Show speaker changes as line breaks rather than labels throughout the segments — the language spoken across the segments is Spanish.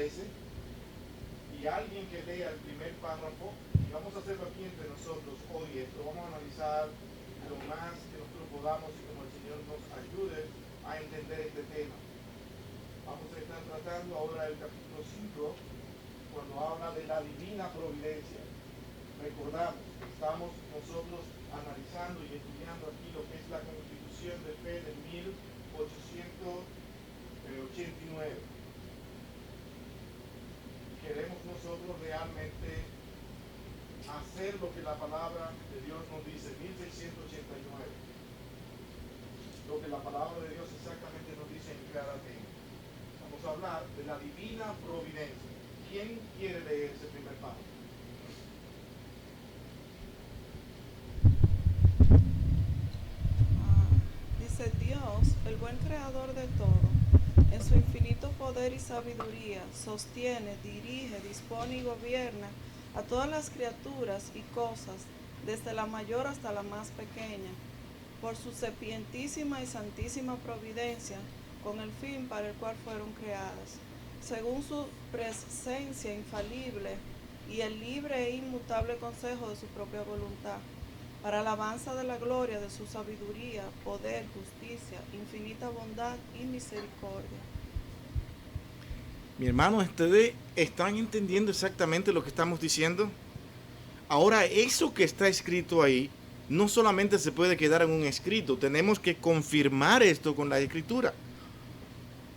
13, y alguien que lea el primer párrafo, y vamos a hacerlo aquí entre nosotros hoy, esto vamos a analizar lo más que nosotros podamos y como el Señor nos ayude a entender este tema. Vamos a estar tratando ahora el capítulo 5, cuando habla de la divina providencia. Recordamos que estamos nosotros analizando y estudiando aquí lo que es la Constitución de Fe de 1889. Queremos nosotros realmente hacer lo que la palabra de Dios nos dice, 1689. Lo que la palabra de Dios exactamente nos dice en cada tema. Vamos a hablar de la divina providencia. ¿Quién quiere leer ese primer párrafo?
Dice: Dios, el buen creador de todo, en su infinito poder y sabiduría, sostiene, dirige, dispone y gobierna a todas las criaturas y cosas, desde la mayor hasta la más pequeña, por su sapientísima y santísima providencia, con el fin para el cual fueron creadas, según su presencia infalible y el libre e inmutable consejo de su propia voluntad, para alabanza de la gloria de su sabiduría, poder, justicia, infinita bondad y misericordia.
Mi hermano, ¿ustedes están entendiendo exactamente lo que estamos diciendo? Ahora, eso que está escrito ahí, no solamente se puede quedar en un escrito, tenemos que confirmar esto con la escritura.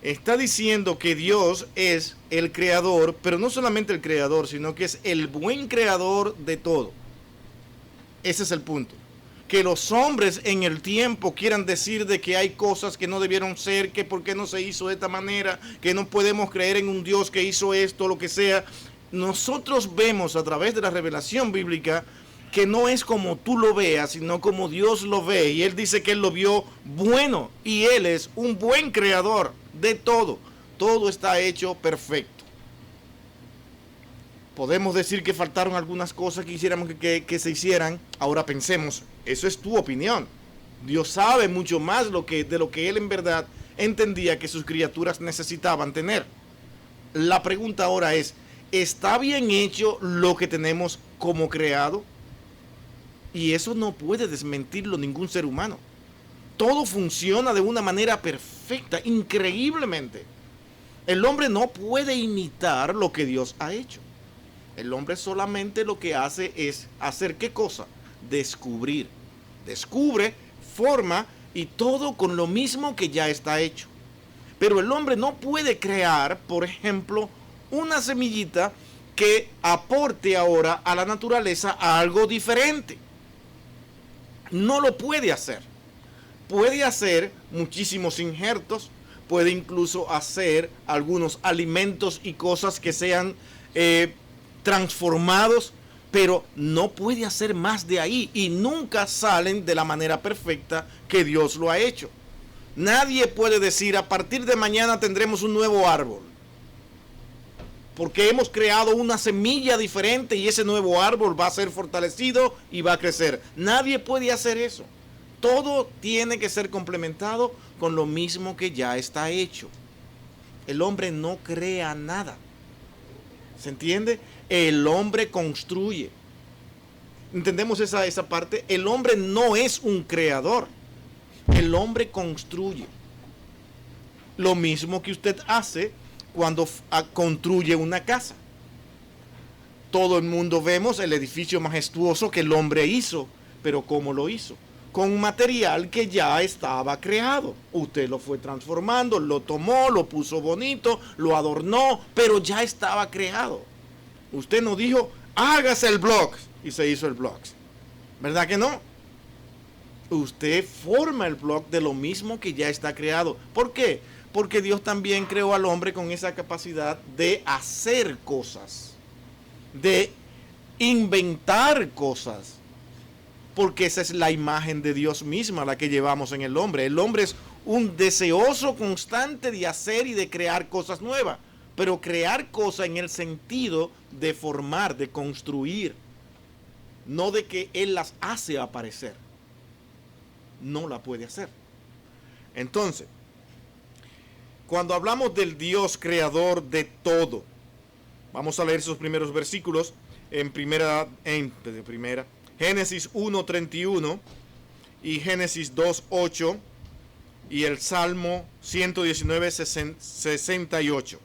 Está diciendo que Dios es el creador, pero no solamente el creador, sino que es el buen creador de todo. Ese es el punto. Que los hombres en el tiempo quieran decir de que hay cosas que no debieron ser, que por qué no se hizo de esta manera, que no podemos creer en un Dios que hizo esto, lo que sea. Nosotros vemos a través de la revelación bíblica que no es como tú lo veas, sino como Dios lo ve. Y Él dice que Él lo vio bueno, y Él es un buen creador de todo. Todo está hecho perfecto. Podemos decir que faltaron algunas cosas que quisiéramos que se hicieran. Ahora pensemos, eso es tu opinión. Dios sabe mucho más de lo que Él en verdad entendía que sus criaturas necesitaban tener. La pregunta ahora es, ¿está bien hecho lo que tenemos como creado? Y eso no puede desmentirlo ningún ser humano. Todo funciona de una manera perfecta, increíblemente. El hombre no puede imitar lo que Dios ha hecho. El hombre solamente lo que hace es hacer ¿qué cosa? Descubrir. Descubre, forma y todo con lo mismo que ya está hecho. Pero el hombre no puede crear, por ejemplo, una semillita que aporte ahora a la naturaleza algo diferente. No lo puede hacer. Puede hacer muchísimos injertos, puede incluso hacer algunos alimentos y cosas que sean transformados, pero no puede hacer más de ahí y nunca salen de la manera perfecta que Dios lo ha hecho. Nadie puede decir a partir de mañana tendremos un nuevo árbol, porque hemos creado una semilla diferente y ese nuevo árbol va a ser fortalecido y va a crecer. Nadie puede hacer eso. Todo tiene que ser complementado con lo mismo que ya está hecho. El hombre no crea nada. ¿Se entiende? El hombre construye. ¿Entendemos esa parte? El hombre no es un creador. El hombre construye. Lo mismo que usted hace cuando construye una casa. Todo el mundo vemos el edificio majestuoso que el hombre hizo, pero ¿cómo lo hizo? Con un material que ya estaba creado. Usted lo fue transformando, lo tomó, lo puso bonito, lo adornó, pero ya estaba creado. Usted no dijo, hágase el blog, y se hizo el blog. ¿Verdad que no? Usted forma el blog de lo mismo que ya está creado. ¿Por qué? Porque Dios también creó al hombre con esa capacidad de hacer cosas, de inventar cosas. Porque esa es la imagen de Dios misma la que llevamos en el hombre. El hombre es un deseoso constante de hacer y de crear cosas nuevas, pero crear cosas en el sentido de formar, de construir, no de que Él las hace aparecer. No la puede hacer. Entonces, cuando hablamos del Dios creador de todo, Vamos a leer esos primeros versículos en Génesis 1:31 y Génesis 2:8 y el Salmo 119:68.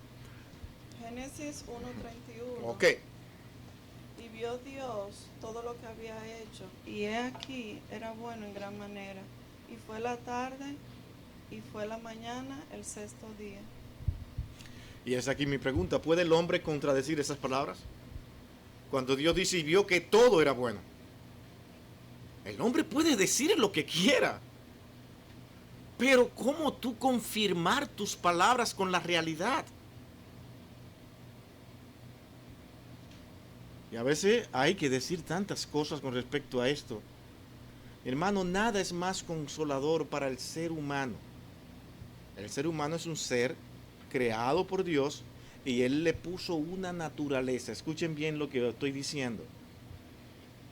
Génesis 1:31.
Ok.
Y vio Dios todo lo que había hecho, y he aquí era bueno en gran manera. Y fue la tarde, y fue la mañana, el sexto día.
Y es aquí mi pregunta, ¿puede el hombre contradecir esas palabras? Cuando Dios dice y vio que todo era bueno. El hombre puede decir lo que quiera. Pero ¿cómo tú confirmar tus palabras con la realidad? Y a veces hay que decir tantas cosas con respecto a esto. Hermano, nada es más consolador para el ser humano. El ser humano es un ser creado por Dios y Él le puso una naturaleza. Escuchen bien lo que estoy diciendo.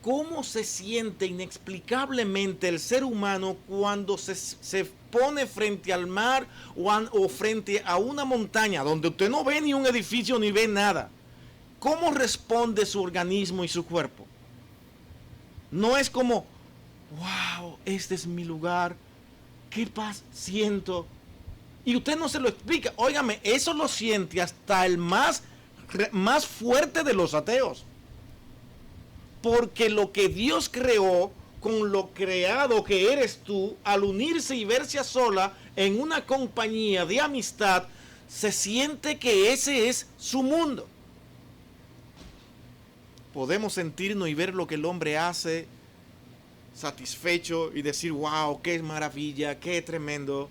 ¿Cómo se siente inexplicablemente el ser humano cuando se pone frente al mar o frente a una montaña donde usted no ve ni un edificio ni ve nada? ¿Cómo responde su organismo y su cuerpo? No es como, wow, este es mi lugar, qué paz siento. Y usted no se lo explica. Óigame, eso lo siente hasta el más fuerte de los ateos. Porque lo que Dios creó con lo creado que eres tú, al unirse y verse a sola en una compañía de amistad, se siente que ese es su mundo. Podemos sentirnos y ver lo que el hombre hace satisfecho y decir, wow, qué maravilla, qué tremendo.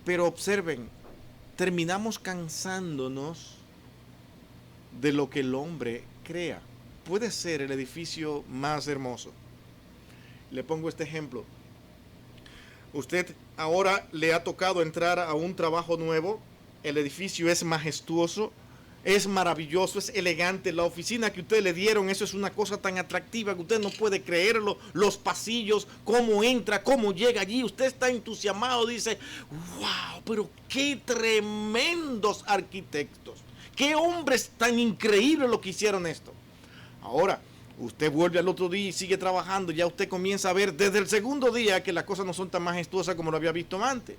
Pero observen, terminamos cansándonos de lo que el hombre crea. Puede ser el edificio más hermoso. Le pongo este ejemplo. Usted ahora le ha tocado entrar a un trabajo nuevo. El edificio es majestuoso, es maravilloso, es elegante. La oficina que ustedes le dieron, eso es una cosa tan atractiva que usted no puede creerlo. Los pasillos, cómo entra, cómo llega allí. Usted está entusiasmado, dice, wow, pero qué tremendos arquitectos. Qué hombres tan increíbles lo que hicieron esto. Ahora, usted vuelve al otro día y sigue trabajando. Ya usted comienza a ver desde el segundo día que las cosas no son tan majestuosas como lo había visto antes.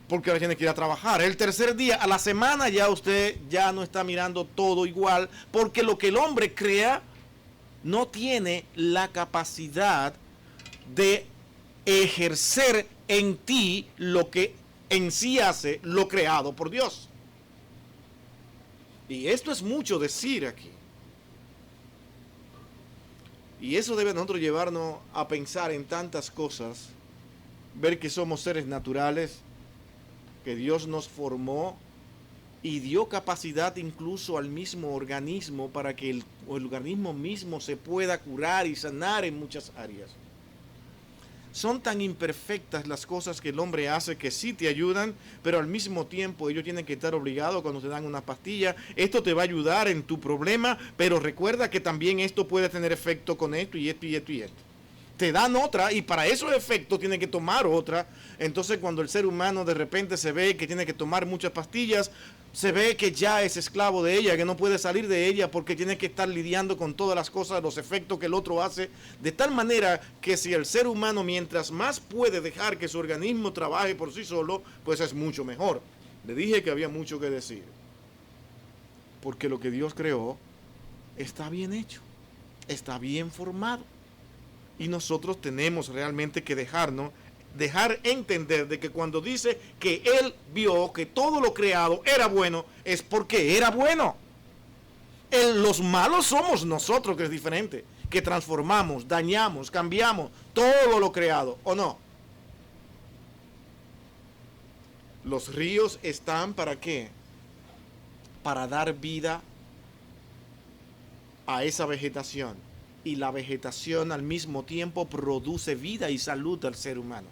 Porque ahora tiene que ir a trabajar. El tercer día, a la semana, ya usted ya no está mirando todo igual. Porque lo que el hombre crea no tiene la capacidad de ejercer en ti lo que en sí hace lo creado por Dios. Y esto es mucho decir aquí. Y eso debe a nosotros llevarnos a pensar en tantas cosas. Ver que somos seres naturales, que Dios nos formó y dio capacidad incluso al mismo organismo para que el organismo mismo se pueda curar y sanar en muchas áreas. Son tan imperfectas las cosas que el hombre hace que sí te ayudan, pero al mismo tiempo ellos tienen que estar obligados cuando te dan una pastilla. Esto te va a ayudar en tu problema, pero recuerda que también esto puede tener efecto con esto y esto y esto y esto. Te dan otra y para esos efectos tiene que tomar otra. Entonces cuando el ser humano de repente se ve que tiene que tomar muchas pastillas, se ve que ya es esclavo de ella, que no puede salir de ella porque tiene que estar lidiando con todas las cosas, los efectos que el otro hace, de tal manera que si el ser humano mientras más puede dejar que su organismo trabaje por sí solo, pues es mucho mejor. Le dije que había mucho que decir, porque lo que Dios creó está bien hecho, está bien formado. Y nosotros tenemos realmente que dejar entender de que cuando dice que Él vio que todo lo creado era bueno, es porque era bueno. Los malos somos nosotros, que es diferente, que transformamos, dañamos, cambiamos todo lo creado, ¿o no? Los ríos están ¿para qué? Para dar vida a esa vegetación. Y la vegetación al mismo tiempo produce vida y salud al ser humano.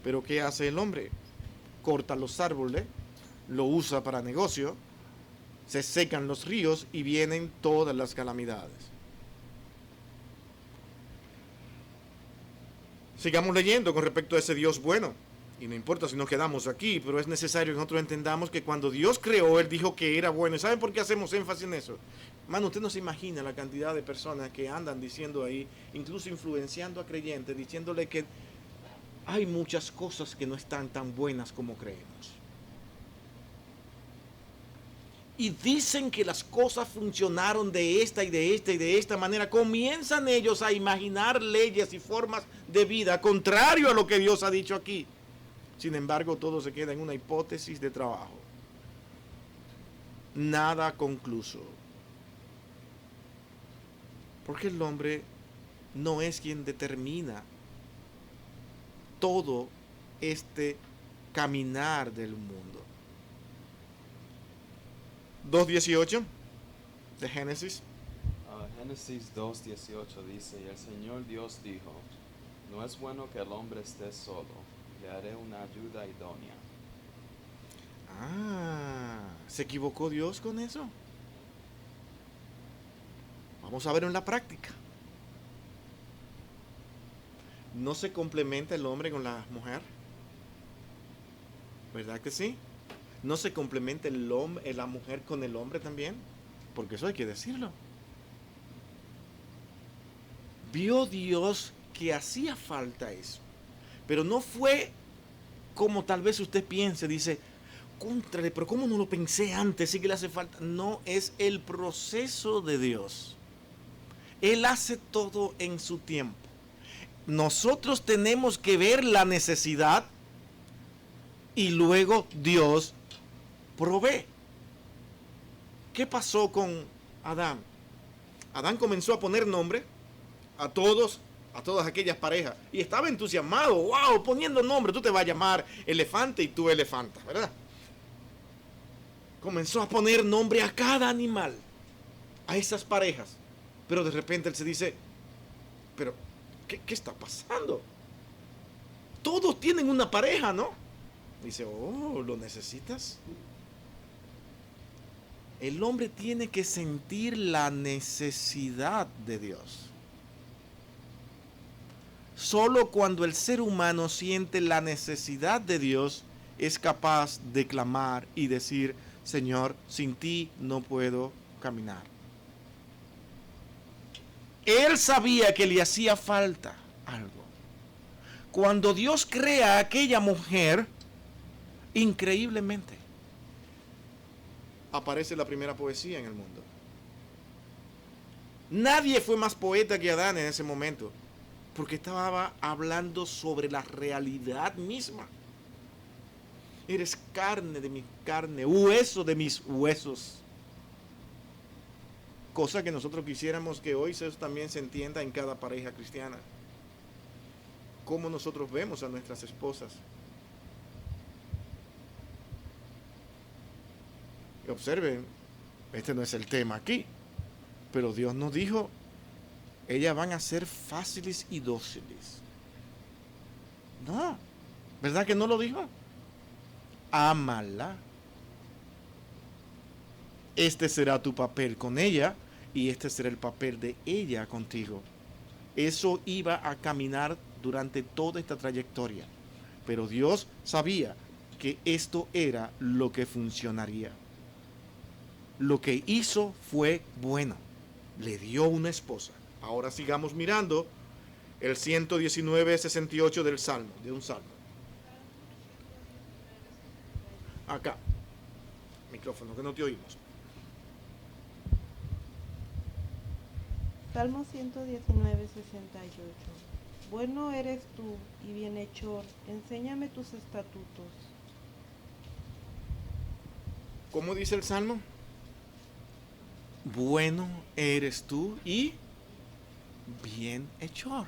Pero ¿qué hace el hombre? Corta los árboles, lo usa para negocio, se secan los ríos y vienen todas las calamidades. Sigamos leyendo con respecto a ese Dios bueno. y no importa si nos quedamos aquí, pero es necesario que nosotros entendamos que cuando Dios creó, Él dijo que era bueno. ¿Y saben por qué hacemos énfasis en eso? Mano, usted no se imagina la cantidad de personas que andan diciendo ahí, incluso influenciando a creyentes, diciéndole que hay muchas cosas que no están tan buenas como creemos. Y dicen que las cosas funcionaron de esta y de esta y de esta manera. Comienzan ellos a imaginar leyes y formas de vida contrario a lo que Dios ha dicho aquí. Sin embargo, todo se queda en una hipótesis de trabajo. Nada concluso. Porque el hombre no es quien determina todo este caminar del mundo. 2:18 de Génesis.
Génesis 2:18 dice, y el Señor Dios dijo, no es bueno que el hombre esté solo, le haré una ayuda idónea.
¿Se equivocó Dios con eso? Vamos a verlo en la práctica. ¿No se complementa el hombre con la mujer? ¿Verdad que sí? ¿No se complementa la mujer con el hombre también? Porque eso hay que decirlo. Vio Dios que hacía falta eso. Pero no fue como tal vez usted piense, dice, contrale, pero ¿cómo no lo pensé antes? Sí que le hace falta. No, es el proceso de Dios. Él hace todo en su tiempo. Nosotros tenemos que ver la necesidad y luego Dios provee. ¿Qué pasó con Adán? Adán comenzó a poner nombre a todas aquellas parejas y estaba entusiasmado, wow, poniendo nombre. Tú te vas a llamar elefante y tú elefanta, ¿verdad? Comenzó a poner nombre a cada animal, a esas parejas, pero de repente él se dice, pero ¿qué está pasando? Todos tienen una pareja, ¿no? Dice, ¿lo necesitas? El hombre tiene que sentir la necesidad de Dios. Solo cuando el ser humano siente la necesidad de Dios es capaz de clamar y decir, Señor, sin ti no puedo caminar. Él sabía que le hacía falta algo. Cuando Dios crea a aquella mujer, increíblemente, aparece la primera poesía en el mundo. Nadie fue más poeta que Adán en ese momento, porque estaba hablando sobre la realidad misma. Eres carne de mi carne, hueso de mis huesos. Cosa que nosotros quisiéramos que hoy eso también se entienda en cada pareja cristiana. Cómo nosotros vemos a nuestras esposas. Y observen, este no es el tema aquí, pero Dios nos dijo, ellas van a ser fáciles y dóciles. No, ¿verdad que no lo dijo? Ámala. Este será tu papel con ella y este será el papel de ella contigo. Eso iba a caminar durante toda esta trayectoria. Pero Dios sabía que esto era lo que funcionaría. Lo que hizo fue bueno. Le dio una esposa. Ahora sigamos mirando el 119:68 del Salmo, de un Salmo. Acá. Micrófono, que no te oímos.
Salmo 119:68. Bueno eres tú y bienhechor, enséñame tus estatutos.
¿Cómo dice el Salmo? Bueno eres tú y bienhechor.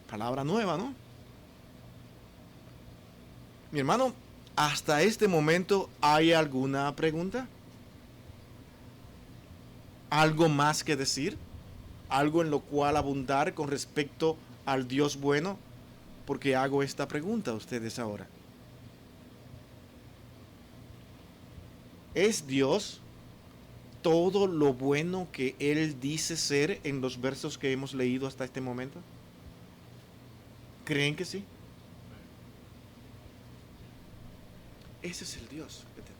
Palabra nueva, ¿no? Mi hermano, hasta este momento, ¿hay alguna pregunta? ¿Algo más que decir? ¿Algo en lo cual abundar con respecto al Dios bueno? Porque hago esta pregunta a ustedes ahora. ¿Es Dios todo lo bueno que Él dice ser en los versos que hemos leído hasta este momento? ¿Creen que sí? Ese es el Dios que tenemos.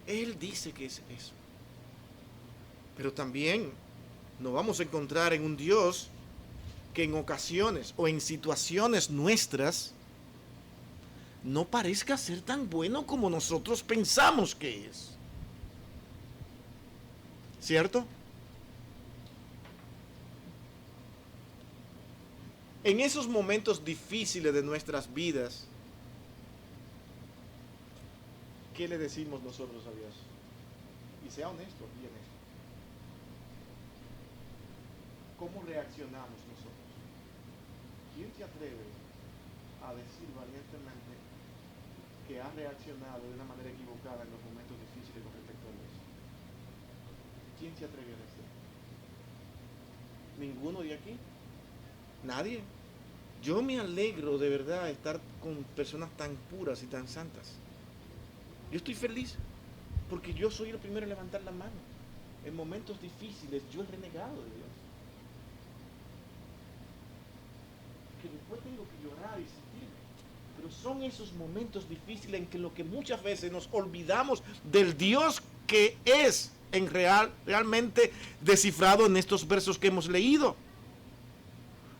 Él dice que es eso. Pero también nos vamos a encontrar en un Dios que en ocasiones o en situaciones nuestras no parezca ser tan bueno como nosotros pensamos que es. ¿Cierto? En esos momentos difíciles de nuestras vidas, ¿qué le decimos nosotros a Dios? Y sea honesto y honesto. ¿Cómo reaccionamos nosotros? ¿Quién te atreve a decir valientemente que ha reaccionado de una manera equivocada en los momentos difíciles con respecto a Dios? ¿Quién se atreve a decir? ¿Ninguno de aquí? ¿Nadie? Yo me alegro de verdad estar con personas tan puras y tan santas. Yo estoy feliz porque yo soy el primero en levantar la mano. En momentos difíciles yo he renegado de Dios. Que después tengo que llorar y sentirme. Pero son esos momentos difíciles en que lo que muchas veces nos olvidamos del Dios que es realmente descifrado en estos versos que hemos leído.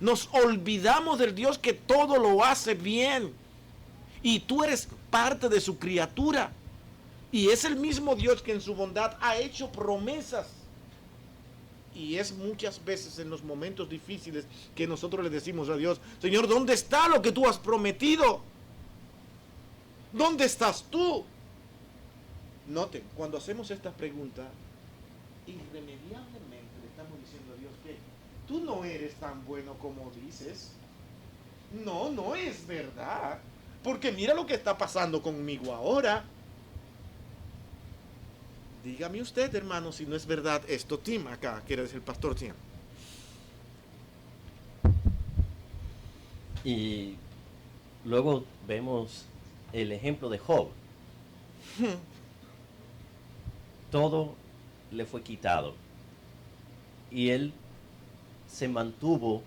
Nos olvidamos del Dios que todo lo hace bien. Y tú eres parte de su criatura. Y es el mismo Dios que en su bondad ha hecho promesas. Y es muchas veces en los momentos difíciles que nosotros le decimos a Dios: Señor, ¿dónde está lo que tú has prometido? ¿Dónde estás tú? Noten, cuando hacemos esta pregunta, irremediablemente le estamos diciendo a Dios que tú no eres tan bueno como dices. No, no es verdad. Porque mira lo que está pasando conmigo ahora. Dígame usted, hermano, si no es verdad esto. Tim, acá, quiere decir el pastor Tim.
Y luego vemos el ejemplo de Job. Todo le fue quitado. Y él se mantuvo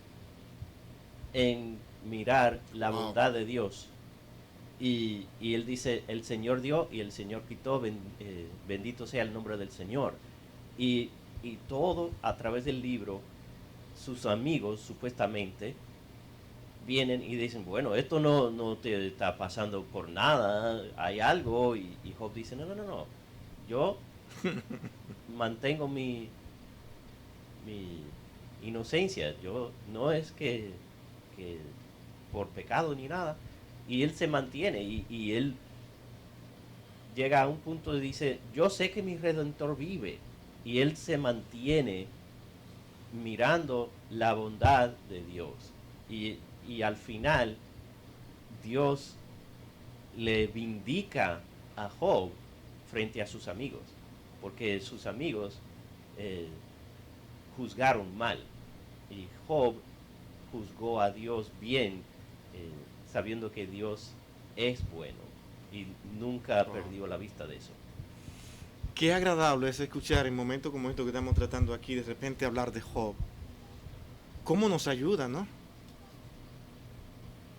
en mirar la bondad de Dios. Y él dice: el Señor dio y el Señor quitó, bendito sea el nombre del Señor. Y todo a través del libro, sus amigos supuestamente vienen y dicen: bueno, esto no te está pasando por nada, hay algo. Y Job dice: no, yo mantengo mi inocencia, yo no es que por pecado ni nada. Y él se mantiene y él llega a un punto y dice: yo sé que mi Redentor vive. Y él se mantiene mirando la bondad de Dios. Y al final Dios le vindica a Job frente a sus amigos, porque sus amigos juzgaron mal y Job juzgó a Dios bien, sabiendo que Dios es bueno y nunca perdió la vista de eso.
Qué agradable es escuchar en momentos como estos que estamos tratando aquí, de repente hablar de Job. ¿Cómo nos ayuda, no?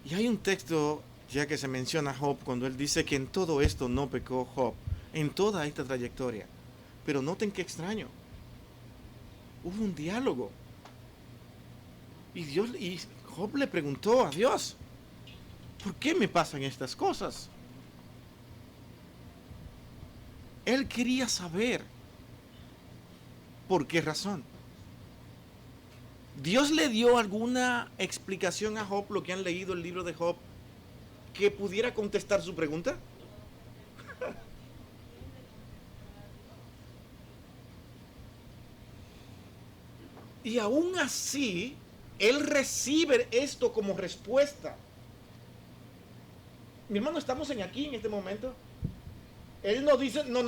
Y hay un texto, ya que se menciona a Job, cuando él dice que en todo esto no pecó Job, en toda esta trayectoria. Pero noten qué extraño. Hubo un diálogo. Y Job le preguntó a Dios: ¿por qué me pasan estas cosas? Él quería saber por qué razón. ¿Dios le dio alguna explicación a Job, lo que han leído el libro de Job, que pudiera contestar su pregunta? Y aún así, él recibe esto como respuesta. Mi hermano, estamos aquí en este momento. Él nos dice: no,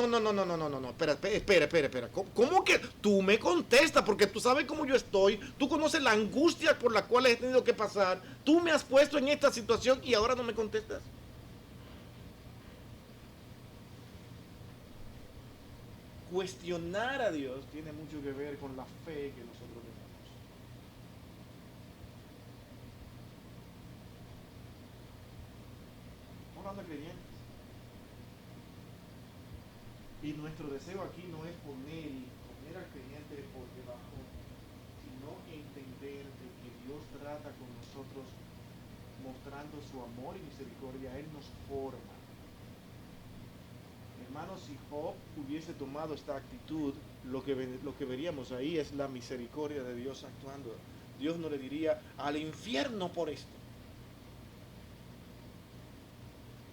espera. ¿Cómo que tú me contestas? Porque tú sabes cómo yo estoy, tú conoces la angustia por la cual he tenido que pasar, tú me has puesto en esta situación y ahora no me contestas. Cuestionar a Dios tiene mucho que ver con la fe que nosotros tenemos. Estamos hablando de creyentes. Y nuestro deseo aquí no es poner al creyente por debajo, sino entender de que Dios trata con nosotros mostrando su amor y misericordia. Él nos forma. Hermanos, si Job hubiese tomado esta actitud, lo que veríamos ahí es la misericordia de Dios actuando. Dios no le diría al infierno por esto.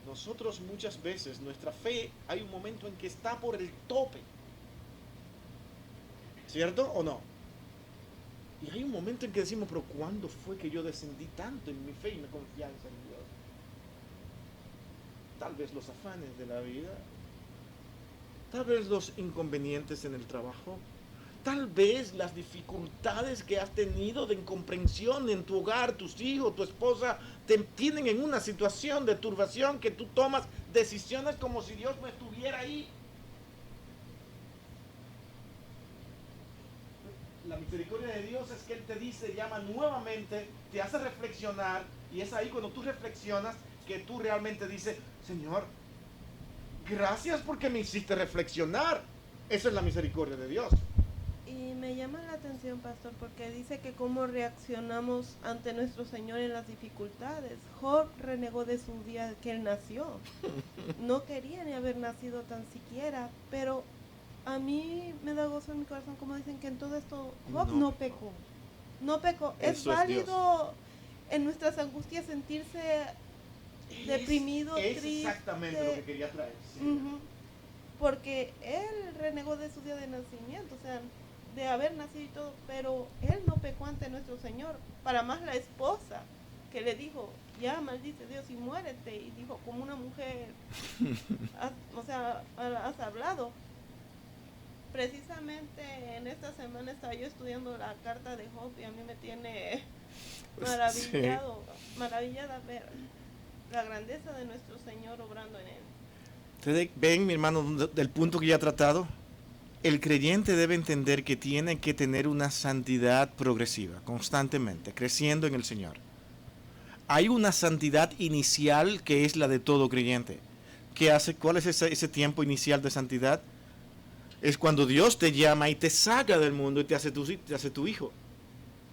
Nosotros muchas veces, nuestra fe, hay un momento en que está por el tope. ¿Cierto o no? Y hay un momento en que decimos, pero ¿cuándo fue que yo descendí tanto en mi fe y mi confianza en Dios? Tal vez los afanes de la vida, tal vez los inconvenientes en el trabajo, tal vez las dificultades que has tenido de incomprensión en tu hogar, tus hijos, tu esposa, te tienen en una situación de turbación que tú tomas decisiones como si Dios no estuviera ahí. La misericordia de Dios es que Él te dice, llama nuevamente, te hace reflexionar, y es ahí cuando tú reflexionas que tú realmente dices, Señor, gracias porque me hiciste reflexionar. Esa es la misericordia de Dios.
Y me llama la atención, pastor, porque dice que cómo reaccionamos ante nuestro Señor en las dificultades. Job renegó de su día que él nació. No quería ni haber nacido tan siquiera, pero a mí me da gozo en mi corazón como dicen que en todo esto Job no pecó. No pecó. Es válido en nuestras angustias sentirse deprimido, triste.
Exactamente lo que quería traer. Sí.
Porque él renegó de su día de nacimiento, o sea, de haber nacido y todo, pero él no pecó ante nuestro Señor. Para más la esposa que le dijo, ya maldice Dios y muérete, y dijo, como una mujer, has hablado. Precisamente en esta semana estaba yo estudiando la carta de Job y a mí me tiene maravillada ver la grandeza de nuestro Señor obrando en él.
Ustedes ven, mi hermano, del punto que ya he tratado. El creyente debe entender que tiene que tener una santidad progresiva, constantemente, creciendo en el Señor. Hay una santidad inicial que es la de todo creyente. ¿Cuál es ese tiempo inicial de santidad? Es cuando Dios te llama y te saca del mundo y te hace tu hijo.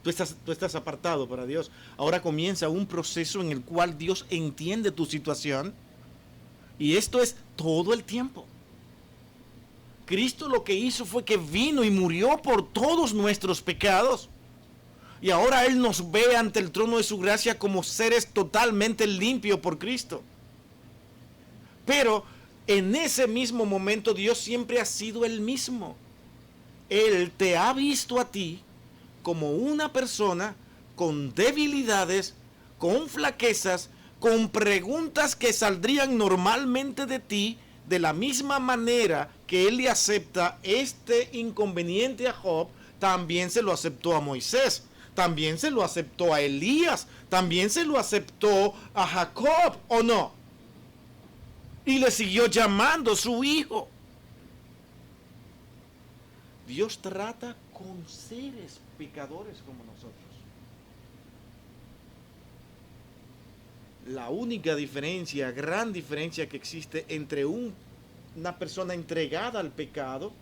Tú estás apartado para Dios. Ahora comienza un proceso en el cual Dios entiende tu situación. Y esto es todo el tiempo. Cristo lo que hizo fue que vino y murió por todos nuestros pecados. Y ahora Él nos ve ante el trono de su gracia como seres totalmente limpios por Cristo. Pero en ese mismo momento Dios siempre ha sido el mismo. Él te ha visto a ti como una persona con debilidades, con flaquezas, con preguntas que saldrían normalmente de ti, de la misma manera que Él le acepta este inconveniente a Job, también se lo aceptó a Moisés, también se lo aceptó a Elías, también se lo aceptó a Jacob, ¿o no? Y le siguió llamando su hijo. Dios trata con seres pecadores como nosotros. La única diferencia, gran diferencia que existe entre una persona entregada al pecado,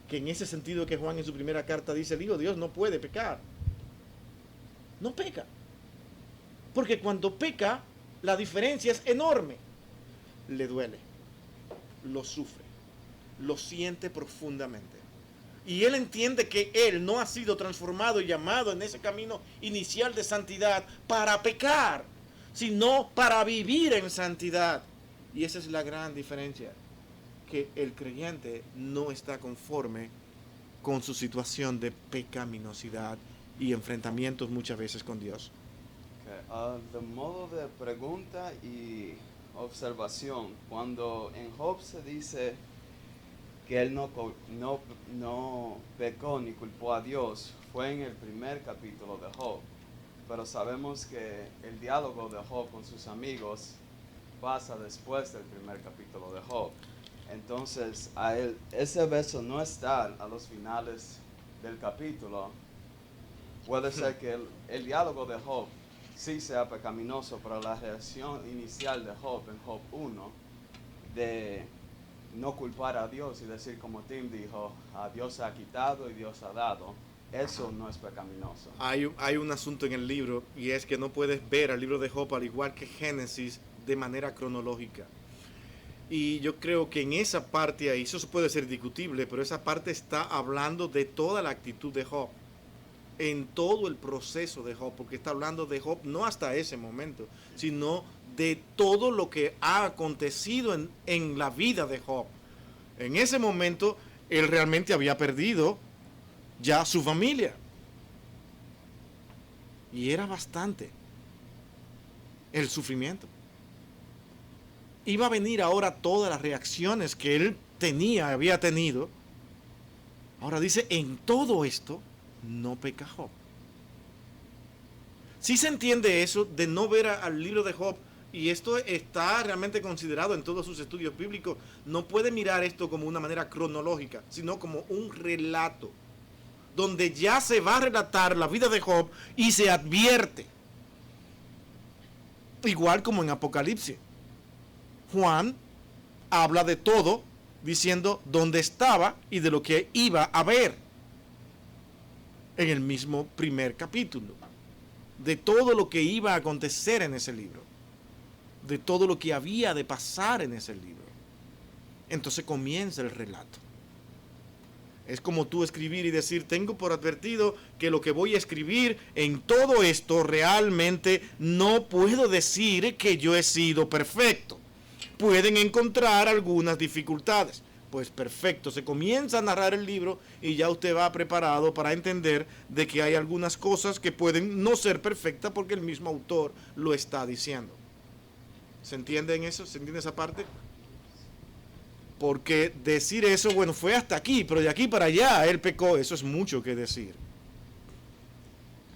que en ese sentido que Juan en su primera carta dice, el Hijo de Dios no puede pecar. No peca. Porque cuando peca, la diferencia es enorme. Le duele, lo sufre, lo siente profundamente. Y él entiende que él no ha sido transformado y llamado en ese camino inicial de santidad para pecar, sino para vivir en santidad. Y esa es la gran diferencia, que el creyente no está conforme con su situación de pecaminosidad y enfrentamientos muchas veces con Dios.
De modo de pregunta y observación, cuando en Job se dice que él no pecó ni culpó a Dios, fue en el primer capítulo de Job. Pero sabemos que el diálogo de Job con sus amigos pasa después del primer capítulo de Job. Entonces, ese verso no está a los finales del capítulo. Puede ser que el diálogo de Job sí sea pecaminoso, pero la reacción inicial de Job en Job 1 de no culpar a Dios y decir como Tim dijo, a Dios ha quitado y Dios ha dado, eso no es pecaminoso.
Hay un asunto en el libro y es que no puedes ver al libro de Job al igual que Génesis de manera cronológica. Y yo creo que en esa parte ahí, eso puede ser discutible, pero esa parte está hablando de toda la actitud de Job, en todo el proceso de Job, porque está hablando de Job no hasta ese momento, sino de todo lo que ha acontecido en la vida de Job. En ese momento, él realmente había perdido ya su familia. Y era bastante el sufrimiento. Iba a venir ahora todas las reacciones que él había tenido. Ahora dice, en todo esto no peca Job. Si se entiende eso de no ver al libro de Job, y esto está realmente considerado en todos sus estudios bíblicos, no puede mirar esto como una manera cronológica, sino como un relato, donde ya se va a relatar la vida de Job y se advierte. Igual como en Apocalipsis. Juan habla de todo, diciendo dónde estaba y de lo que iba a ver. En el mismo primer capítulo. De todo lo que iba a acontecer en ese libro. De todo lo que había de pasar en ese libro. Entonces comienza el relato. Es como tú escribir y decir, tengo por advertido que lo que voy a escribir en todo esto realmente no puedo decir que yo he sido perfecto. Pueden encontrar algunas dificultades. Pues perfecto, se comienza a narrar el libro y ya usted va preparado para entender de que hay algunas cosas que pueden no ser perfectas porque el mismo autor lo está diciendo. ¿Se entiende en eso? ¿Se entiende esa parte? Porque decir eso, bueno, fue hasta aquí, pero de aquí para allá él pecó, eso es mucho que decir.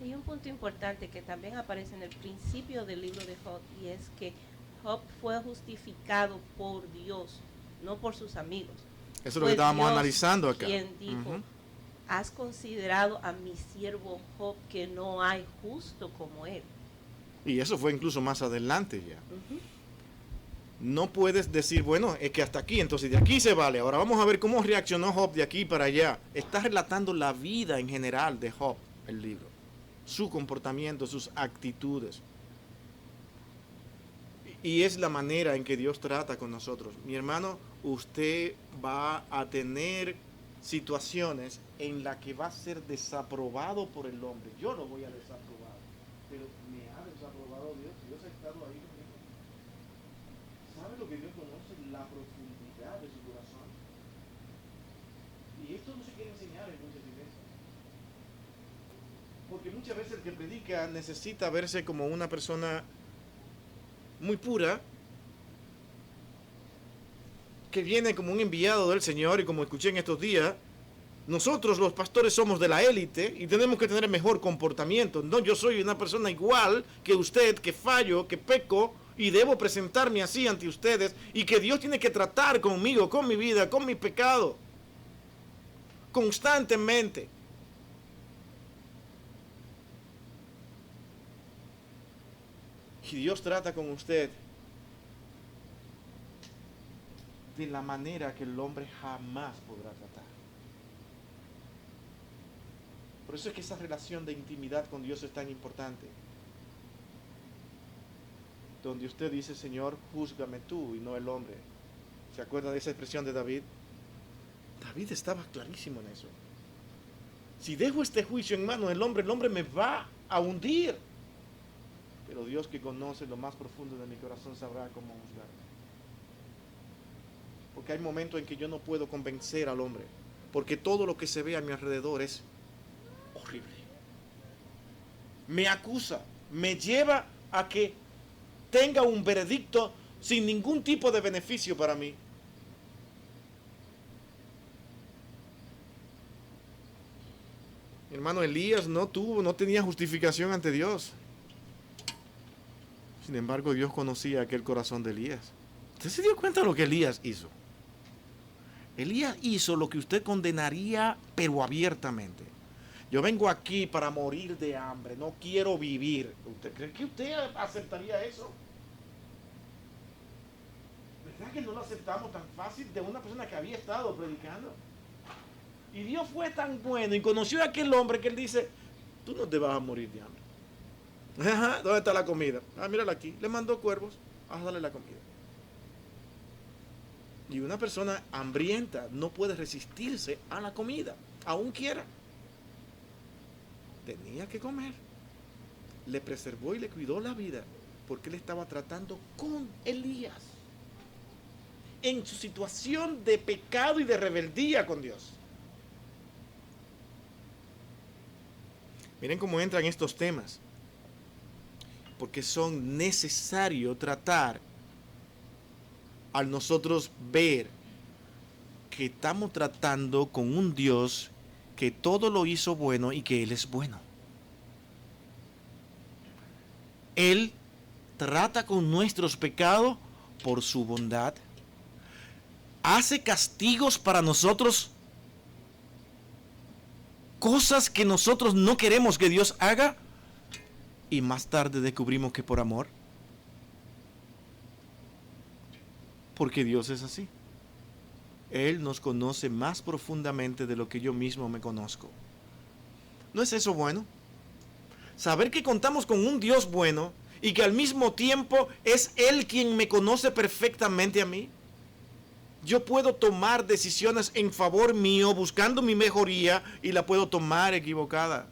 Hay un punto importante que también aparece en el principio del libro de Job, y es que Job fue justificado por Dios, no por sus amigos.
Eso es lo que estábamos analizando acá.
Quien dijo, has considerado a mi siervo Job, que no hay justo como él.
Y eso fue incluso más adelante ya. No puedes decir, bueno, es que hasta aquí, entonces de aquí se vale. Ahora vamos a ver cómo reaccionó Job de aquí para allá. Está relatando la vida en general de Job, el libro. Su comportamiento, sus actitudes. Y es la manera en que Dios trata con nosotros. Mi hermano, usted va a tener situaciones en las que va a ser desaprobado por el hombre. Yo lo voy a desaprobar, pero me ha desaprobado Dios. Dios ha estado ahí conmigo. ¿Sabe lo que Dios conoce? La profundidad de su corazón. Y esto no se quiere enseñar en muchas iglesias. Porque muchas veces el que predica necesita verse como una persona muy pura, que viene como un enviado del Señor, y como escuché en estos días, nosotros los pastores somos de la élite y tenemos que tener mejor comportamiento. No, yo soy una persona igual que usted, que fallo, que peco, y debo presentarme así ante ustedes, y que Dios tiene que tratar conmigo, con mi vida, con mi pecado, constantemente. Y Dios trata con usted de la manera que el hombre jamás podrá tratar. Por eso es que esa relación de intimidad con Dios es tan importante. Donde usted dice, Señor, júzgame tú y no el hombre. ¿Se acuerda de esa expresión de David? David estaba clarísimo en eso. Si dejo este juicio en manos del hombre, el hombre me va a hundir. Pero Dios, que conoce lo más profundo de mi corazón, sabrá cómo juzgarme. Porque hay momentos en que yo no puedo convencer al hombre, porque todo lo que se ve a mi alrededor es horrible. Me acusa, me lleva a que tenga un veredicto sin ningún tipo de beneficio para mí. Mi hermano, Elías no tenía justificación ante Dios. Sin embargo, Dios conocía aquel corazón de Elías. ¿Usted se dio cuenta de lo que Elías hizo? Elías hizo lo que usted condenaría, pero abiertamente. Yo vengo aquí para morir de hambre, no quiero vivir. ¿Usted cree que usted aceptaría eso? ¿Verdad ¿Será que no lo aceptamos tan fácil de una persona que había estado predicando? Y Dios fue tan bueno y conoció a aquel hombre que él dice, tú no te vas a morir de hambre. Ajá, ¿dónde está la comida? Ah, mírala aquí. Le mandó cuervos a darle la comida. Y una persona hambrienta no puede resistirse a la comida, aun quiera. Tenía que comer. Le preservó y le cuidó la vida porque él estaba tratando con Elías en su situación de pecado y de rebeldía con Dios. Miren cómo entran estos temas, porque son necesarios tratar al nosotros ver que estamos tratando con un Dios que todo lo hizo bueno y que Él es bueno. Él trata con nuestros pecados por su bondad. Hace castigos para nosotros, cosas que nosotros no queremos que Dios haga, y más tarde descubrimos que por amor. Porque Dios es así. Él nos conoce más profundamente de lo que yo mismo me conozco. ¿No es eso bueno? Saber que contamos con un Dios bueno y que al mismo tiempo es Él quien me conoce perfectamente a mí. Yo puedo tomar decisiones en favor mío buscando mi mejoría y la puedo tomar equivocada.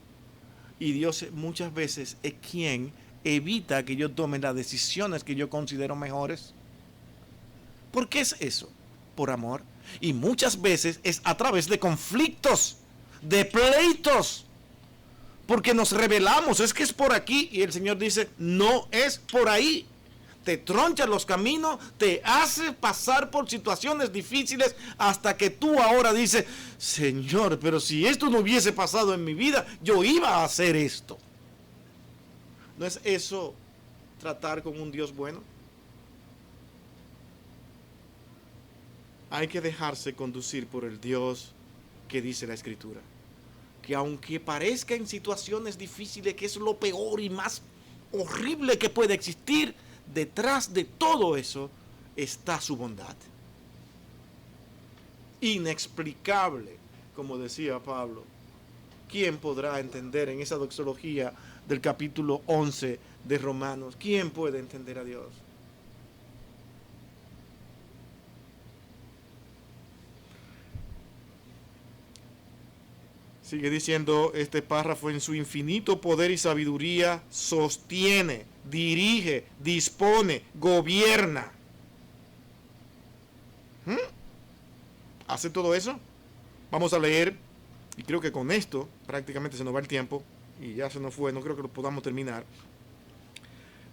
Y Dios muchas veces es quien evita que yo tome las decisiones que yo considero mejores. ¿Por qué es eso? Por amor. Y muchas veces es a través de conflictos, de pleitos. Porque nos rebelamos, es que es por aquí. Y el Señor dice, no es por ahí. Te troncha los caminos, te hace pasar por situaciones difíciles hasta que tú ahora dices, Señor, pero si esto no hubiese pasado en mi vida, yo iba a hacer esto. ¿No es eso tratar con un Dios bueno? Hay que dejarse conducir por el Dios que dice la Escritura. Que aunque parezca en situaciones difíciles que es lo peor y más horrible que puede existir, detrás de todo eso está su bondad. Inexplicable, como decía Pablo. ¿Quién podrá entender en esa doxología del capítulo 11 de Romanos? ¿Quién puede entender a Dios? Sigue diciendo este párrafo, en su infinito poder y sabiduría sostiene, dirige, dispone, gobierna. ¿Hace todo eso? Vamos a leer, y creo que con esto prácticamente se nos va el tiempo, y ya se nos fue, no creo que lo podamos terminar.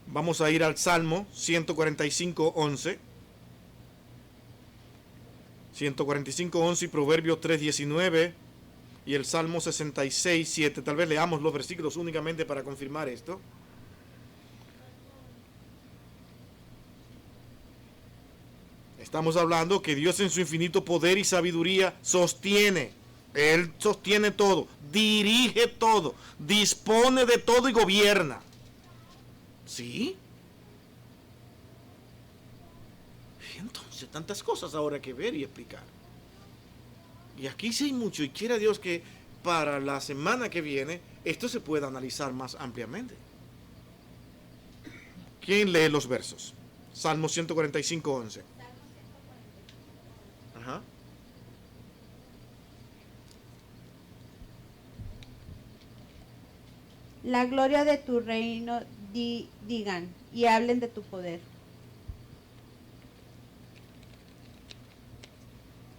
Vamos a ir al Salmo 145:11. 145:11 y Proverbios 3:19. Y el Salmo 66:7. Tal vez leamos los versículos únicamente para confirmar esto. Estamos hablando que Dios en su infinito poder y sabiduría sostiene. Él sostiene todo, dirige todo, dispone de todo y gobierna. ¿Sí? Y entonces, tantas cosas ahora que ver y explicar. Y aquí sí hay mucho, y quiera Dios que para la semana que viene esto se pueda analizar más ampliamente. ¿Quién lee los versos? Salmo 145:11. Ajá.
La gloria de tu reino digan y hablen de tu poder.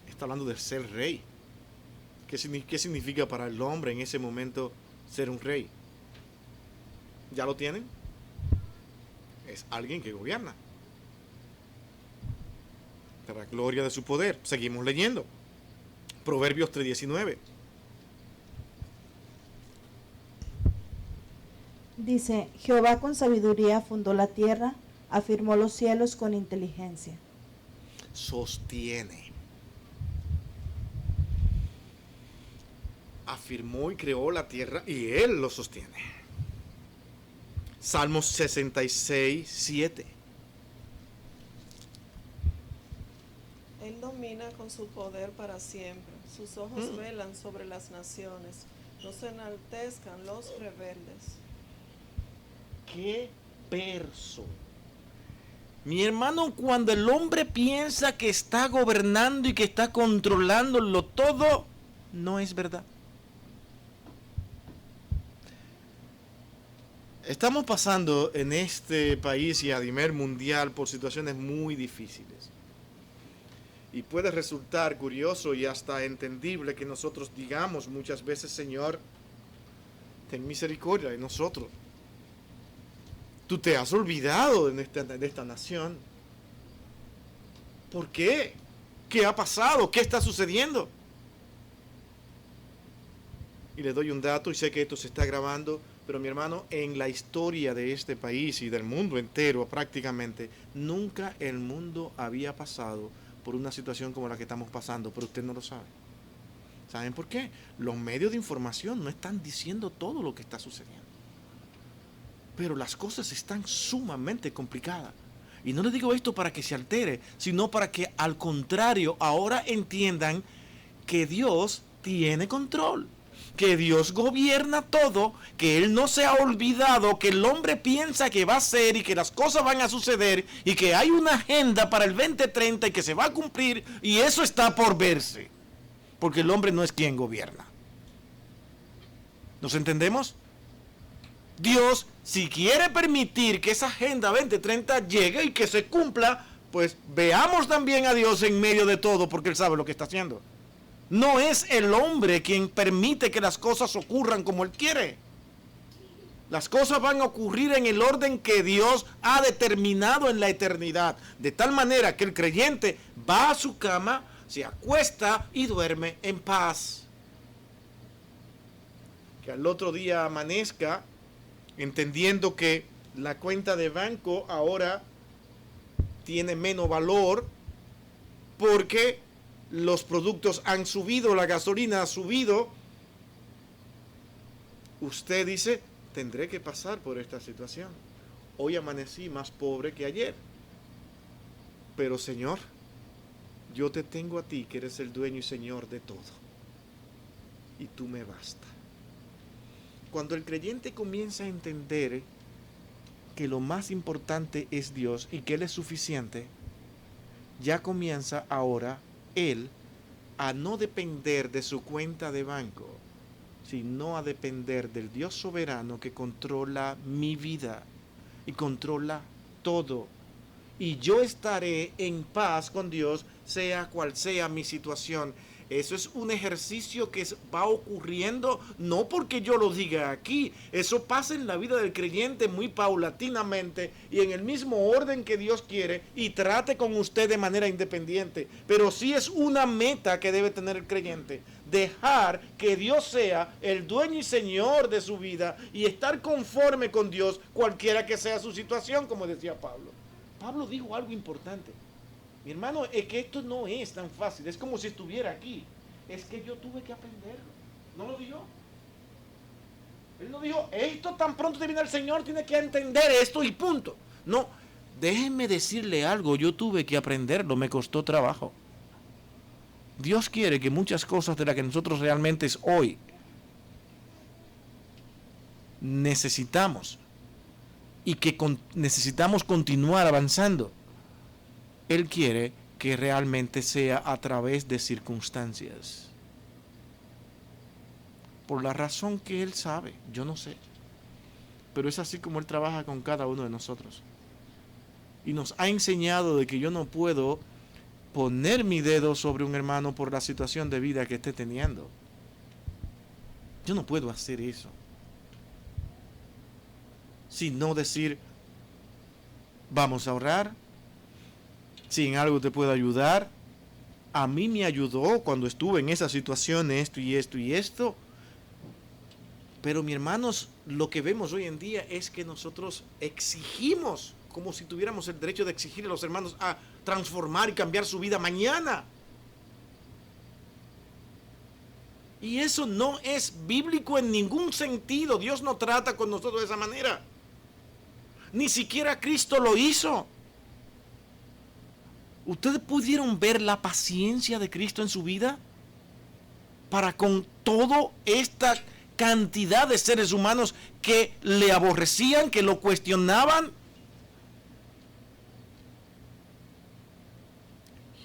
Está hablando de ser rey. ¿Qué significa para el hombre en ese momento ser un rey? ¿Ya lo tienen? Es alguien que gobierna. Para la gloria de su poder. Seguimos leyendo. Proverbios 3:19.
Dice, Jehová con sabiduría fundó la tierra, afirmó los cielos con inteligencia.
Sostiene. Afirmó y creó la tierra y Él lo sostiene. Salmos 66:7.
Él domina con su poder para siempre. Sus ojos velan sobre las naciones. No se enaltezcan los rebeldes.
¡Qué verso! Mi hermano, cuando el hombre piensa que está gobernando y que está controlándolo todo, no es verdad. Estamos pasando en este país y a nivel mundial por situaciones muy difíciles. Y puede resultar curioso y hasta entendible que nosotros digamos muchas veces, Señor, ten misericordia de nosotros. Tú te has olvidado de esta nación. ¿Por qué? ¿Qué ha pasado? ¿Qué está sucediendo? Y le doy un dato, y sé que esto se está grabando, pero mi hermano, en la historia de este país y del mundo entero prácticamente, nunca el mundo había pasado por una situación como la que estamos pasando, pero usted no lo sabe. ¿Saben por qué? Los medios de información no están diciendo todo lo que está sucediendo. Pero las cosas están sumamente complicadas. Y no les digo esto para que se altere, sino para que al contrario ahora entiendan que Dios tiene control, que Dios gobierna todo, que Él no se ha olvidado, que el hombre piensa que va a ser y que las cosas van a suceder y que hay una agenda para el 2030 y que se va a cumplir y eso está por verse, porque el hombre no es quien gobierna. ¿Nos entendemos? Dios, si quiere permitir que esa agenda 2030 llegue y que se cumpla, pues veamos también a Dios en medio de todo, porque Él sabe lo que está haciendo. No es el hombre quien permite que las cosas ocurran como Él quiere. Las cosas van a ocurrir en el orden que Dios ha determinado en la eternidad, de tal manera que el creyente va a su cama, se acuesta y duerme en paz. Que al otro día amanezca entendiendo que la cuenta de banco ahora tiene menos valor porque los productos han subido, la gasolina ha subido. Usted dice, tendré que pasar por esta situación. Hoy amanecí más pobre que ayer. Pero Señor, yo te tengo a ti, que eres el dueño y Señor de todo. Y tú me basta. Cuando el creyente comienza a entender que lo más importante es Dios y que Él es suficiente, ya comienza ahora Él a no depender de su cuenta de banco, sino a depender del Dios soberano que controla mi vida y controla todo. Y yo estaré en paz con Dios, sea cual sea mi situación. Eso es un ejercicio que va ocurriendo, no porque yo lo diga aquí. Eso pasa en la vida del creyente muy paulatinamente y en el mismo orden que Dios quiere y trate con usted de manera independiente. Pero sí es una meta que debe tener el creyente. Dejar que Dios sea el dueño y señor de su vida y estar conforme con Dios, cualquiera que sea su situación, como decía Pablo. Pablo dijo algo importante. Mi hermano, es que esto no es tan fácil. Es como si estuviera aquí. Es que yo tuve que aprenderlo. ¿No lo dijo? Él no dijo, esto tan pronto te viene el Señor, tiene que entender esto y punto. No, déjenme decirle algo. Yo tuve que aprenderlo, me costó trabajo. Dios quiere que muchas cosas de las que nosotros realmente hoy necesitamos y que necesitamos continuar avanzando, Él quiere que realmente sea a través de circunstancias. Por la razón que Él sabe, yo no sé. Pero es así como Él trabaja con cada uno de nosotros. Y nos ha enseñado de que yo no puedo poner mi dedo sobre un hermano por la situación de vida que esté teniendo. Yo no puedo hacer eso. Sino decir, vamos a orar. Si en algo te puedo ayudar. A mí me ayudó cuando estuve en esa situación esto y esto y esto. Pero mis hermanos, lo que vemos hoy en día es que nosotros exigimos, como si tuviéramos el derecho de exigir a los hermanos a transformar y cambiar su vida mañana. Y eso no es bíblico en ningún sentido. Dios no trata con nosotros de esa manera. Ni siquiera Cristo lo hizo. ¿Ustedes pudieron ver la paciencia de Cristo en su vida? Para con toda esta cantidad de seres humanos que le aborrecían, que lo cuestionaban.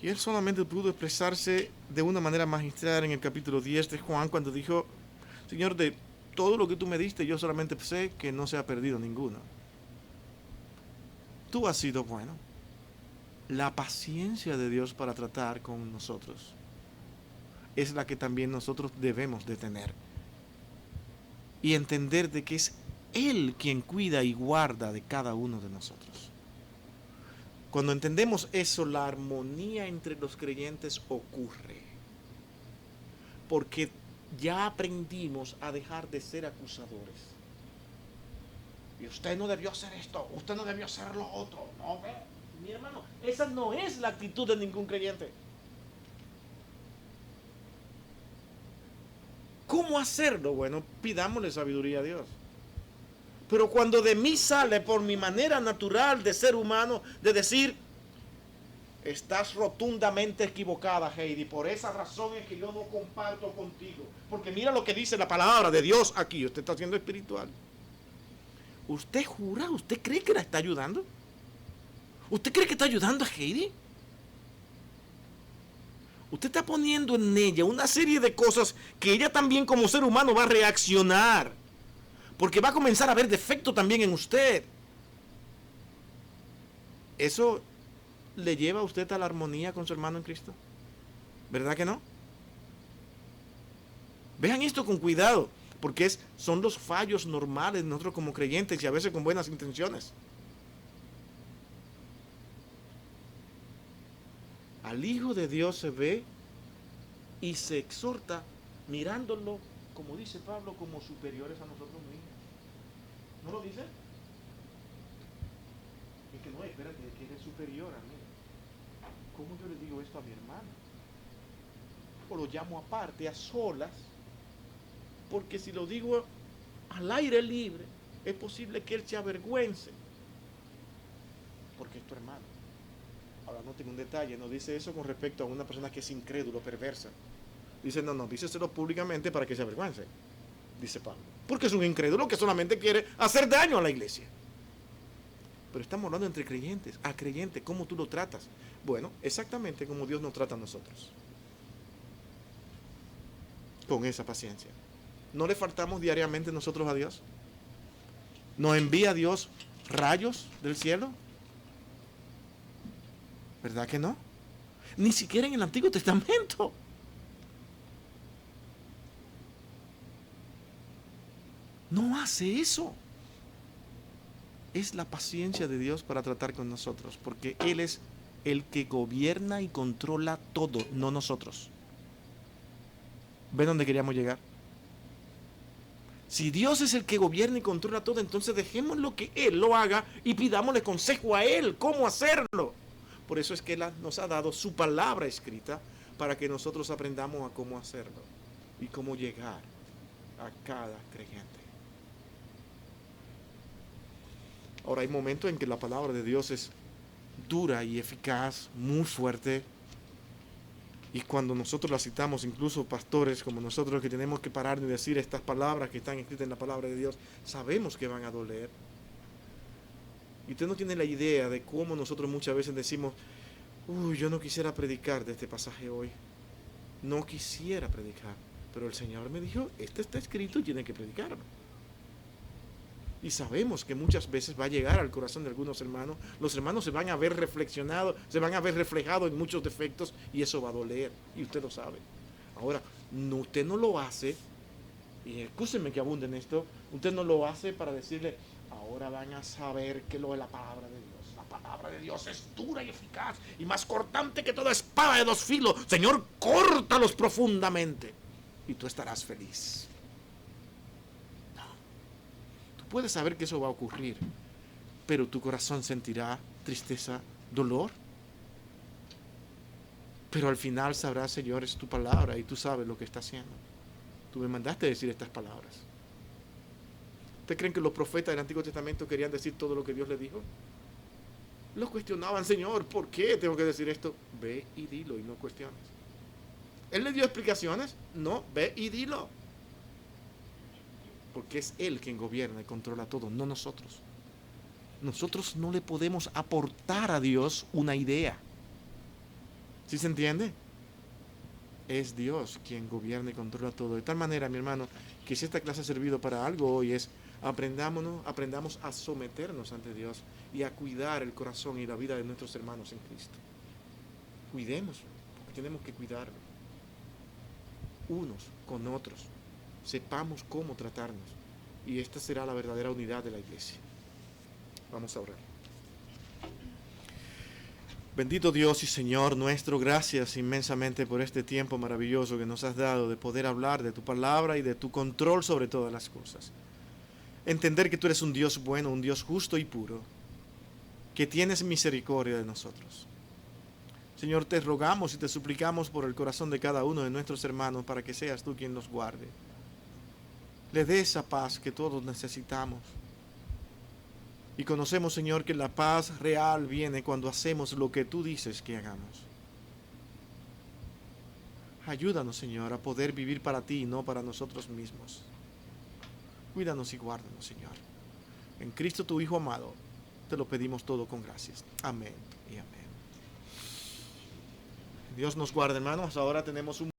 Y él solamente pudo expresarse de una manera magistral en el capítulo 10 de Juan, cuando dijo: Señor, de todo lo que tú me diste, yo solamente sé que no se ha perdido ninguno. Tú has sido bueno. La paciencia de Dios para tratar con nosotros es la que también nosotros debemos de tener. Y entender de que es Él quien cuida y guarda de cada uno de nosotros. Cuando entendemos eso, la armonía entre los creyentes ocurre. Porque ya aprendimos a dejar de ser acusadores. Y usted no debió hacer esto, usted no debió hacer lo otro. No, mi hermano, esa no es la actitud de ningún creyente. ¿Cómo hacerlo? Bueno, pidámosle sabiduría a Dios. Pero cuando de mí sale por mi manera natural de ser humano, de decir: estás rotundamente equivocada, Heidi, por esa razón es que yo no comparto contigo. Porque mira lo que dice la palabra de Dios aquí. Usted está siendo espiritual. ¿Usted jura? ¿Usted cree que la está ayudando? ¿Usted cree que está ayudando a Heidi? Usted está poniendo en ella una serie de cosas que ella también como ser humano va a reaccionar. Porque va a comenzar a ver defecto también en usted. ¿Eso le lleva a usted a la armonía con su hermano en Cristo? ¿Verdad que no? Vean esto con cuidado, porque son los fallos normales de nosotros como creyentes y a veces con buenas intenciones. Al Hijo de Dios se ve y se exhorta mirándolo, como dice Pablo, como superiores a nosotros mismos. ¿No lo dice? Es que no, espérate, que eres superior a mí. ¿Cómo yo le digo esto a mi hermano? O lo llamo aparte, a solas, porque si lo digo al aire libre, es posible que él se avergüence, porque es tu hermano. Ahora no tengo un detalle, no dice eso con respecto a una persona que es incrédulo, perversa. Dice, no, díceselo públicamente para que se avergüence, dice Pablo. Porque es un incrédulo que solamente quiere hacer daño a la iglesia. Pero estamos hablando entre creyentes, a creyente, ¿cómo tú lo tratas? Bueno, exactamente como Dios nos trata a nosotros. Con esa paciencia. ¿No le faltamos diariamente nosotros a Dios? ¿Nos envía Dios rayos del cielo? ¿Verdad que no? Ni siquiera en el Antiguo Testamento. No hace eso. Es la paciencia de Dios para tratar con nosotros, porque Él es el que gobierna y controla todo, no nosotros. ¿Ven dónde queríamos llegar? Si Dios es el que gobierna y controla todo, entonces dejémoslo que Él lo haga y pidámosle consejo a Él, cómo hacerlo. Por eso es que Él nos ha dado su palabra escrita para que nosotros aprendamos a cómo hacerlo y cómo llegar a cada creyente. Ahora hay momentos en que la palabra de Dios es dura y eficaz, muy fuerte. Y cuando nosotros la citamos, incluso pastores como nosotros que tenemos que parar y decir estas palabras que están escritas en la palabra de Dios, sabemos que van a doler. Y usted no tiene la idea de cómo nosotros muchas veces decimos, yo no quisiera predicar de este pasaje hoy. No quisiera predicar. Pero el Señor me dijo, esto está escrito y tiene que predicarlo. Y sabemos que muchas veces va a llegar al corazón de algunos hermanos. Los hermanos se van a ver reflexionados, se van a ver reflejados en muchos defectos y eso va a doler. Y usted lo sabe. Ahora, usted no lo hace, y escúsenme que abunde en esto, usted no lo hace para decirle, ahora van a saber que lo de la palabra de Dios. La palabra de Dios es dura y eficaz y más cortante que toda espada de 2 filos. Señor, córtalos profundamente y tú estarás feliz. Puedes saber que eso va a ocurrir, pero tu corazón sentirá tristeza, dolor. Pero al final sabrás, Señor, es tu palabra y tú sabes lo que está haciendo. Tú me mandaste a decir estas palabras. ¿Ustedes creen que los profetas del Antiguo Testamento querían decir todo lo que Dios les dijo? Lo cuestionaban, Señor, ¿por qué tengo que decir esto? Ve y dilo y no cuestiones. Él le dio explicaciones, no, ve y dilo. Porque es Él quien gobierna y controla todo, no nosotros. Nosotros no le podemos aportar a Dios una idea. ¿Sí se entiende? Es Dios quien gobierna y controla todo. De tal manera, mi hermano, que si esta clase ha servido para algo hoy es aprendamos a someternos ante Dios y a cuidar el corazón y la vida de nuestros hermanos en Cristo. Cuidemos, porque tenemos que cuidarlo. Unos con otros. Sepamos cómo tratarnos. Y esta será la verdadera unidad de la iglesia. Vamos a orar. Bendito Dios y Señor nuestro, gracias inmensamente por este tiempo maravilloso que nos has dado de poder hablar de tu palabra y de tu control sobre todas las cosas. Entender que tú eres un Dios bueno, un Dios justo y puro, que tienes misericordia de nosotros. Señor, te rogamos y te suplicamos por el corazón de cada uno de nuestros hermanos para que seas tú quien los guarde. Le dé esa paz que todos necesitamos. Y conocemos, Señor, que la paz real viene cuando hacemos lo que tú dices que hagamos. Ayúdanos, Señor, a poder vivir para ti y no para nosotros mismos. Cuídanos y guárdanos, Señor. En Cristo, tu Hijo amado, te lo pedimos todo con gracias. Amén y amén. Dios nos guarde, hermanos. Ahora tenemos un